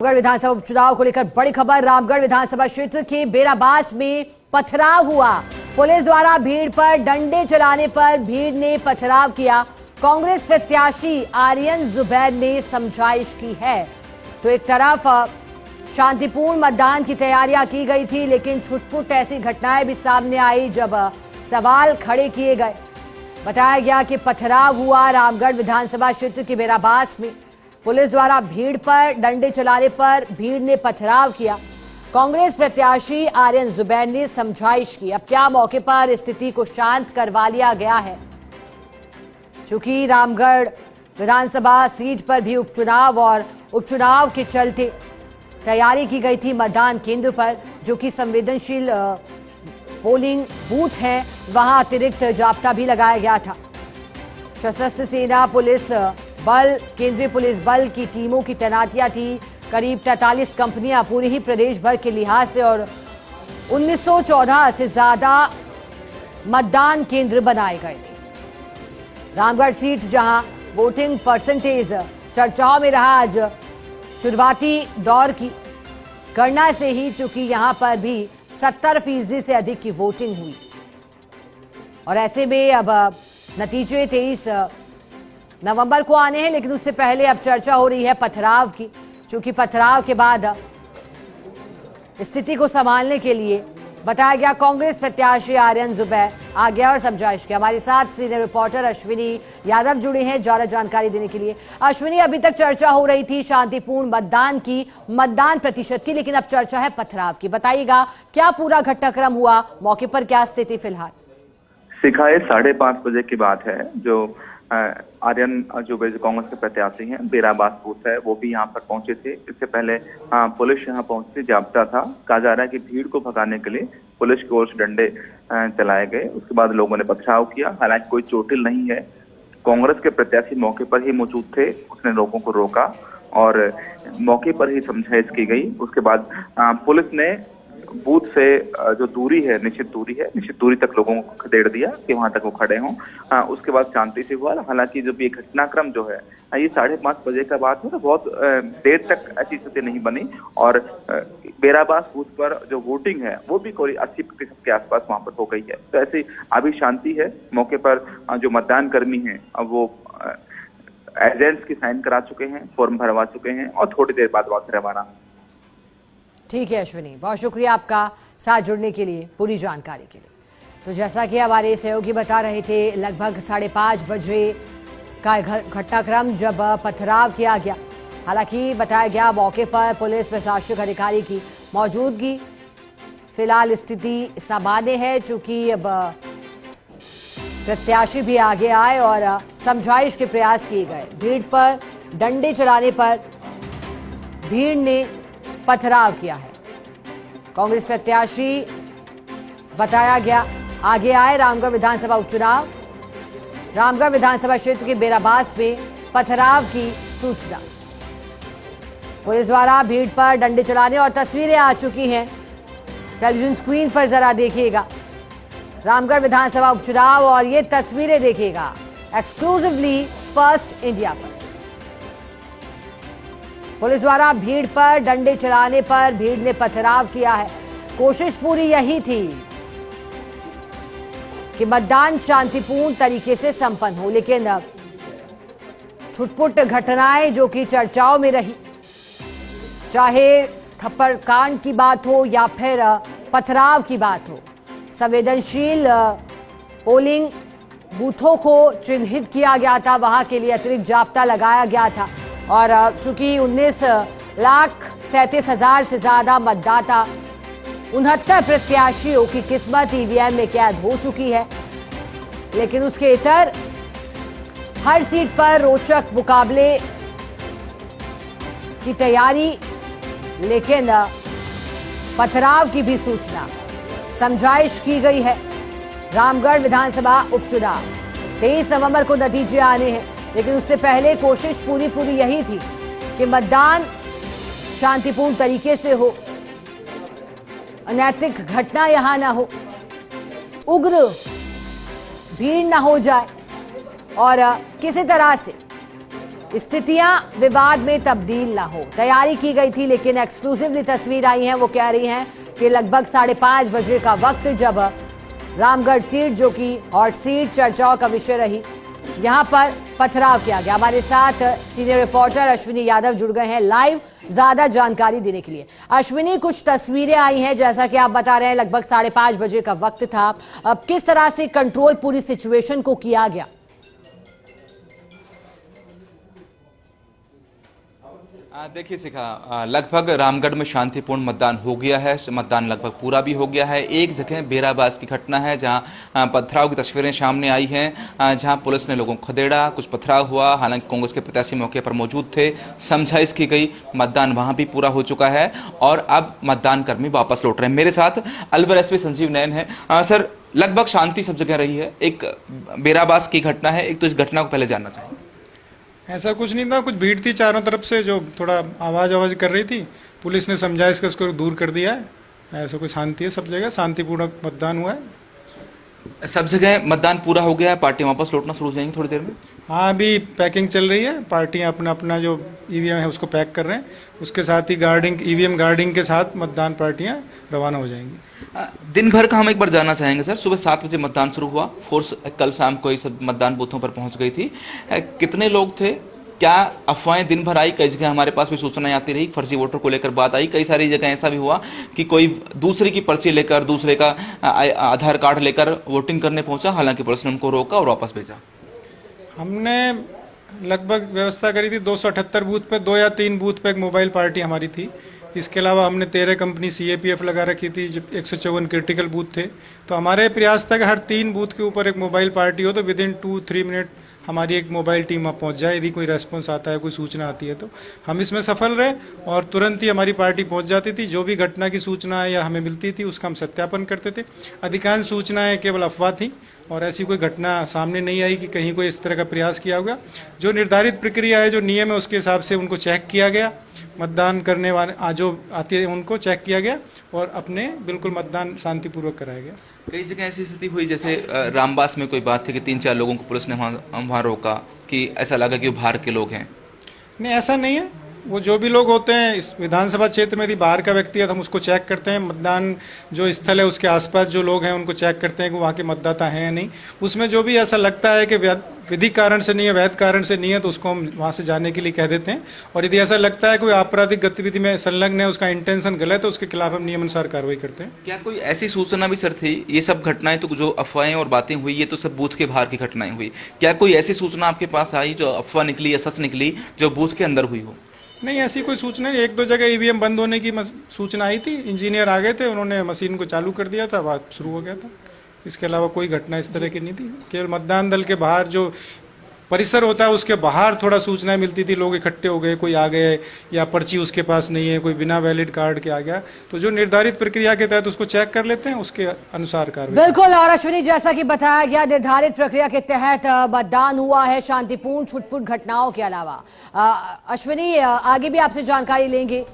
रामगढ़ विधानसभा उपचुनाव को लेकर बड़ी खबर। रामगढ़ विधानसभा क्षेत्र के बेराबास में पथराव हुआ। पुलिस द्वारा भीड़ पर डंडे चलाने पर भीड़ ने पथराव किया। कांग्रेस प्रत्याशी आर्यन जुबैर ने समझाइश की है। तो एक तरफ शांतिपूर्ण मतदान की तैयारियां की गई थी, लेकिन छुटपुट ऐसी घटनाएं भी सामने आई जब सवाल खड़े किए गए। बताया गया कि पथराव हुआ रामगढ़ विधानसभा क्षेत्र के बेराबास में। पुलिस द्वारा भीड़ पर डंडे चलाने पर भीड़ ने पथराव किया। कांग्रेस प्रत्याशी आर्यन जुबैर ने समझाइश की। अब क्या मौके पर स्थिति को शांत करवा लिया गया है। चूंकि रामगढ़ विधानसभा सीट पर भी उपचुनाव और उपचुनाव के चलते तैयारी की गई थी मतदान केंद्र पर, जो कि संवेदनशील पोलिंग बूथ है, वहां अतिरिक्त जाब्ता भी लगाया गया था। सशस्त्र सेना पुलिस बल, केंद्रीय पुलिस बल की टीमों की तैनातियां थी। करीब 43 कंपनियां पूरे ही प्रदेश भर के लिहाज से और 1914 से ज्यादा मतदान केंद्र बनाए गए थे। रामगढ़ सीट जहां वोटिंग परसेंटेज चर्चाओं में रहा, आज शुरुआती दौर की गणना से ही चूंकि यहां पर भी 70% से अधिक की वोटिंग हुई और ऐसे में अब नतीजे 23 नवंबर को आने हैं, लेकिन उससे पहले अब चर्चा हो रही है पथराव की। चूंकि पथराव के बाद स्थिति को संभालने के लिए बताया गया कांग्रेस प्रत्याशी आर्यन जुबैर आ गया और समझाइश की। हमारे साथ सीनियर रिपोर्टर अश्विनी यादव जुड़े हैं ज्यादा जानकारी देने के लिए। अश्विनी, अभी तक चर्चा हो रही थी शांतिपूर्ण मतदान की, मतदान प्रतिशत की, लेकिन अब चर्चा है पथराव की। बताइएगा क्या पूरा घटनाक्रम हुआ, मौके पर क्या स्थिति फिलहाल। शिखा 5:30 बजे की बात है। जो आर्यन जुबैर जो कांग्रेस के प्रत्याशी हैं, बेराबास बूथ है, वो भी यहाँ पर पहुंचे थे। इससे पहले पुलिस यहाँ पहुंचती जाब्ता था। कहा जा रहा है कि भीड़ को भगाने के लिए पुलिस की ओर से डंडे चलाए गए। उसके बाद लोगों ने पथराव किया। हालांकि कोई चोटिल नहीं है। कांग्रेस के प्रत्याशी मौके पर ही मौजूद थे। उसने लोगों को रोका और मौके पर ही समझाइश की गई। उसके बाद पुलिस ने बूथ से जो दूरी है, निश्चित दूरी तक लोगों को खदेड़ दिया कि वहां तक वो खड़े हों। उसके बाद शांति से हुआ। हालांकि जब ये घटनाक्रम जो है ये 5:30 बजे का बात है, तो बहुत देर तक ऐसी स्थिति नहीं बनी और बेराबास बूथ पर जो वोटिंग है वो भी कोई 80% के आसपास वहां पर हो गई है। तो ऐसी अभी शांति है। मौके पर जो मतदान कर्मी है अब वो एजेंट्स की साइन करा चुके हैं, फॉर्म भरवा चुके हैं और थोड़ी देर बाद वहां से रवाना। ठीक है अश्विनी, बहुत शुक्रिया आपका साथ जुड़ने के लिए, पूरी जानकारी के लिए। तो जैसा कि हमारे सहयोगी बता रहे थे, लगभग 5:30 बजे का घटनाक्रम जब पथराव किया गया। हालांकि बताया गया मौके पर पुलिस प्रशासनिक अधिकारी की मौजूदगी। फिलहाल स्थिति सामान्य है, चूंकि अब प्रत्याशी भी आगे आए और समझाइश के प्रयास किए गए। भीड़ पर डंडे चलाने पर भीड़ ने पथराव किया है। कांग्रेस प्रत्याशी बताया गया आगे आए। रामगढ़ विधानसभा उपचुनाव, रामगढ़ विधानसभा क्षेत्र के बेराबास में पथराव की सूचना। पुलिस द्वारा भीड़ पर डंडे चलाने और तस्वीरें आ चुकी हैं टेलीविजन स्क्रीन पर, जरा देखिएगा रामगढ़ विधानसभा उपचुनाव और ये तस्वीरें देखिएगा एक्सक्लूसिवली फर्स्ट इंडिया पर। पुलिस द्वारा भीड़ पर डंडे चलाने पर भीड़ ने पथराव किया है। कोशिश पूरी यही थी कि मतदान शांतिपूर्ण तरीके से संपन्न हो, लेकिन छुटपुट घटनाएं जो कि चर्चाओं में रही, चाहे थप्पड़ कांड की बात हो या फिर पथराव की बात हो, संवेदनशील पोलिंग बूथों को चिन्हित किया गया था, वहां के लिए अतिरिक्त जाब्ता लगाया गया था और चूंकि 19,37,000 से ज्यादा मतदाता, 69 प्रत्याशियों की किस्मत ईवीएम में कैद हो चुकी है। लेकिन उसके इतर हर सीट पर रोचक मुकाबले की तैयारी, लेकिन पथराव की भी सूचना, समझाइश की गई है। रामगढ़ विधानसभा उपचुनाव 23 नवंबर को नतीजे आने हैं, लेकिन उससे पहले कोशिश पूरी यही थी कि मतदान शांतिपूर्ण तरीके से हो, अनैतिक घटना यहां ना हो, उग्र भीड़ ना हो जाए और किसी तरह से स्थितियां विवाद में तब्दील ना हो, तैयारी की गई थी, लेकिन एक्सक्लूसिवली तस्वीर आई है। वो कह रही हैं कि लगभग 5:30 बजे का वक्त, जब रामगढ़ सीट जो कि हॉट सीट चर्चाओं का विषय रही, यहां पर पथराव किया गया। हमारे साथ सीनियर रिपोर्टर अश्विनी यादव जुड़ गए हैं लाइव ज्यादा जानकारी देने के लिए। अश्विनी, कुछ तस्वीरें आई हैं, जैसा कि आप बता रहे हैं लगभग 5:30 बजे का वक्त था। अब किस तरह से कंट्रोल पूरी सिचुएशन को किया गया? देखिए शिखा, लगभग रामगढ़ में शांतिपूर्ण मतदान हो गया है। मतदान लगभग पूरा भी हो गया है। एक जगह बेराबास की घटना है जहां पथराव की तस्वीरें सामने आई हैं, जहां पुलिस ने लोगों को खदेड़ा, कुछ पथराव हुआ। हालांकि कांग्रेस के प्रत्याशी मौके पर मौजूद थे, समझाइश की गई, मतदान वहां भी पूरा हो चुका है और अब मतदान कर्मी वापस लौट रहे हैं। मेरे साथ अलवर एसपी संजीव नयन है। सर, लगभग शांति सब जगह रही है, एक बेराबास की घटना है, एक तो इस घटना को पहले जानना चाहेंगे। ऐसा कुछ नहीं था, कुछ भीड़ थी चारों तरफ से जो थोड़ा आवाज कर रही थी। पुलिस ने समझाइश कर उसको दूर कर दिया है। ऐसा कोई शांति है, सब जगह शांतिपूर्ण मतदान हुआ है। सब जगह मतदान पूरा हो गया है, पार्टी वापस लौटना शुरू हो जाएंगी थोड़ी देर में। हाँ, अभी पैकिंग चल रही है, पार्टियां अपना अपना जो ईवीएम है उसको पैक कर रहे हैं। उसके साथ ही ईवीएम गार्डिंग के साथ मतदान पार्टियां रवाना हो जाएंगी। दिन भर का हम एक बार जानना चाहेंगे सर। सुबह 7 बजे मतदान शुरू हुआ, फोर्स कल शाम को ही सब मतदान बूथों पर पहुंच गई थी। कितने लोग थे? क्या अफवाहें दिन भर आई? कई जगह हमारे पास भी सूचनाएं आती रही, फर्जी वोटर को लेकर बात आई। कई सारी जगह ऐसा भी हुआ कि कोई दूसरे की पर्ची लेकर, दूसरे का आधार कार्ड लेकर वोटिंग करने पहुंचा, हालांकि पुलिस ने उनको रोका और वापस भेजा। हमने लगभग व्यवस्था करी थी 278 बूथ पे, 2 या 3 बूथ पे एक मोबाइल पार्टी हमारी थी। इसके अलावा हमने 13 कंपनी CAPF लगा रखी थी, जो 154 क्रिटिकल बूथ थे। तो हमारे प्रयास था कि हर 3 बूथ के ऊपर एक मोबाइल पार्टी हो, तो विद इन 2-3 मिनट हमारी एक मोबाइल टीम वहाँ पहुँच जाए। यदि कोई रेस्पॉन्स आता है, कोई सूचना आती है, तो हम इसमें सफल रहे और तुरंत ही हमारी पार्टी पहुँच जाती थी। जो भी घटना की सूचना या हमें मिलती थी उसका हम सत्यापन करते थे। अधिकांश सूचनाएं केवल अफवाह थी और ऐसी कोई घटना सामने नहीं आई कि कहीं कोई इस तरह का प्रयास किया होगा। जो निर्धारित प्रक्रिया है, जो नियम है, उसके हिसाब से उनको चेक किया गया। मतदान करने वाले जो आते हैं उनको चेक किया गया और अपने बिल्कुल मतदान शांतिपूर्वक कराया गया। कई जगह ऐसी स्थिति हुई, जैसे रामबास में कोई बात थी कि 3-4 लोगों को पुलिस ने वहाँ रोका, कि ऐसा लगा कि वो बाहर के लोग हैं। नहीं, ऐसा नहीं है। वो जो भी लोग होते हैं इस विधानसभा क्षेत्र में, यदि बाहर का व्यक्ति है तो हम उसको चेक करते हैं। मतदान जो स्थल है उसके आसपास जो लोग हैं उनको चेक करते हैं कि वहाँ के मतदाता हैं या नहीं। उसमें जो भी ऐसा लगता है कि विधि कारण से नहीं है, वैध कारण से नहीं है, तो उसको हम वहाँ से जाने के लिए कह देते हैं। और यदि ऐसा लगता है कोई आपराधिक गतिविधि में संलग्न है, उसका इंटेंशन गलत है, तो उसके खिलाफ हम नियमानुसार कार्रवाई करते हैं। क्या कोई ऐसी सूचना भी सर थी? ये सब घटनाएं तो जो अफवाहें और बातें हुई, ये तो सब बूथ के बाहर की घटनाएं हुई। क्या कोई ऐसी सूचना आपके पास आई जो अफवाह निकली या सच निकली, जो बूथ के अंदर हुई हो? नहीं, ऐसी कोई सूचना नहीं। 1-2 जगह ईवीएम बंद होने की सूचना आई थी। इंजीनियर आ गए थे, उन्होंने मशीन को चालू कर दिया था, बात शुरू हो गया था। इसके अलावा कोई घटना इस तरह की नहीं थी। केवल मतदान दल के बाहर जो परिसर होता है उसके बाहर थोड़ा सूचनाएं मिलती थी, लोग इकट्ठे हो गए, कोई आ गए या पर्ची उसके पास नहीं है, कोई बिना वैलिड कार्ड के आ गया, तो जो निर्धारित प्रक्रिया के तहत उसको चेक कर लेते हैं, उसके अनुसार कार्रवाई। बिल्कुल। और अश्विनी, जैसा कि बताया गया, निर्धारित प्रक्रिया के तहत मतदान हुआ है, शांतिपूर्ण, छुटपुट घटनाओं के अलावा। अश्विनी, आगे भी आपसे जानकारी लेंगे।